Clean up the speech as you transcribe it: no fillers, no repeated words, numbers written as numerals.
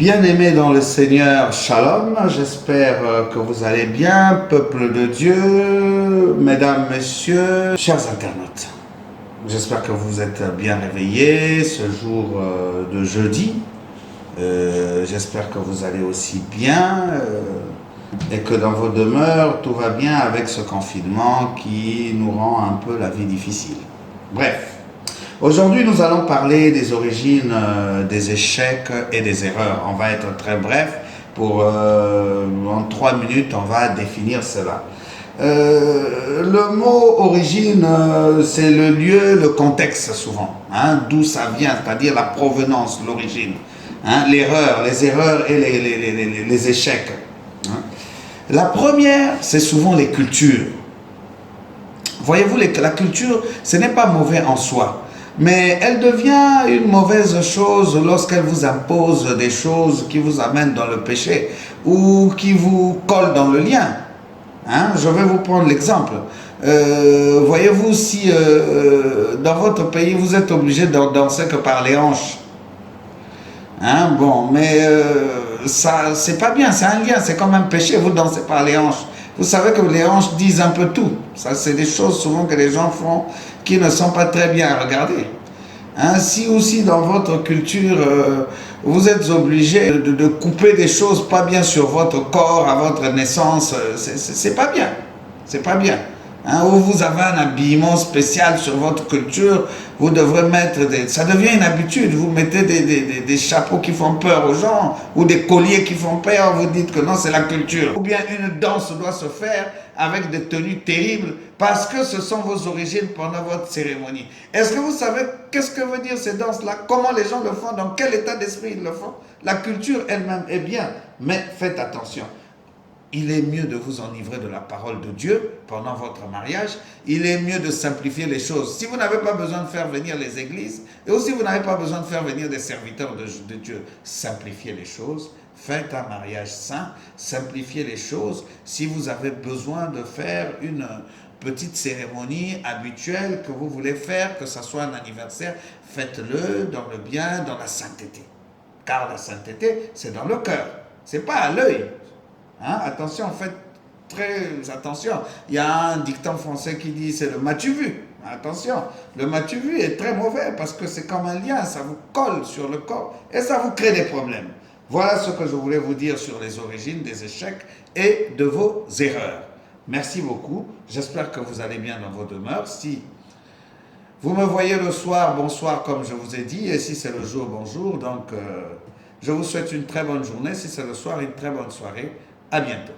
Bien-aimés dans le Seigneur, Shalom, j'espère que vous allez bien, peuple de Dieu, mesdames, messieurs, chers internautes. J'espère que vous êtes bien réveillés ce jour de jeudi. J'espère que vous allez aussi bien et que dans vos demeures, tout va bien avec ce confinement qui nous rend un peu la vie difficile. Bref. Aujourd'hui, nous allons parler des origines des échecs et des erreurs. On va être très bref. En 3 minutes, on va définir cela. Le mot origine, c'est le lieu, le contexte souvent, d'où ça vient, c'est-à-dire la provenance, l'origine. L'erreur, les erreurs et les échecs. La première, c'est souvent les cultures. Voyez-vous, la culture, ce n'est pas mauvais en soi. Mais elle devient une mauvaise chose lorsqu'elle vous impose des choses qui vous amènent dans le péché ou qui vous collent dans le lien. Je vais vous prendre l'exemple. Voyez-vous, si dans votre pays, vous êtes obligé de danser que par les hanches. Ça, c'est pas bien, c'est un lien, c'est comme un péché, vous dansez par les hanches. Vous savez que les hanches disent un peu tout. Ça, c'est des choses souvent que les gens font qui ne sont pas très bien à regarder. Si aussi dans votre culture, vous êtes obligé de couper des choses pas bien sur votre corps à votre naissance, c'est pas bien. C'est pas bien. Ou vous avez un habillement spécial sur votre culture, vous devrez mettre ça devient une habitude, vous mettez des chapeaux qui font peur aux gens, ou des colliers qui font peur, vous dites que non, c'est la culture. Ou bien une danse doit se faire avec des tenues terribles, parce que ce sont vos origines pendant votre cérémonie. Est-ce que vous savez qu'est-ce que veut dire ces danses-là? Comment les gens le font? Dans quel état d'esprit ils le font? La culture elle-même est bien, mais faites attention. Il est mieux de vous enivrer de la parole de Dieu pendant votre mariage. Il est mieux de simplifier les choses. Si vous n'avez pas besoin de faire venir les églises, et aussi vous n'avez pas besoin de faire venir des serviteurs de Dieu, simplifiez les choses. Faites un mariage saint, simplifiez les choses. Si vous avez besoin de faire une petite cérémonie habituelle que vous voulez faire, que ce soit un anniversaire, faites-le dans le bien, dans la sainteté. Car la sainteté, c'est dans le cœur, c'est pas à l'œil. Attention, faites très attention. Il y a un dicton français qui dit c'est le m'as-tu vu. Attention, le m'as-tu vu est très mauvais parce que c'est comme un lien, ça vous colle sur le corps et ça vous crée des problèmes. Voilà ce que je voulais vous dire sur les origines des échecs et de vos erreurs. Merci beaucoup, j'espère que vous allez bien dans vos demeures. Si vous me voyez le soir, bonsoir comme je vous ai dit, et si c'est le jour, bonjour. Donc je vous souhaite une très bonne journée, si c'est le soir, une très bonne soirée. À bientôt.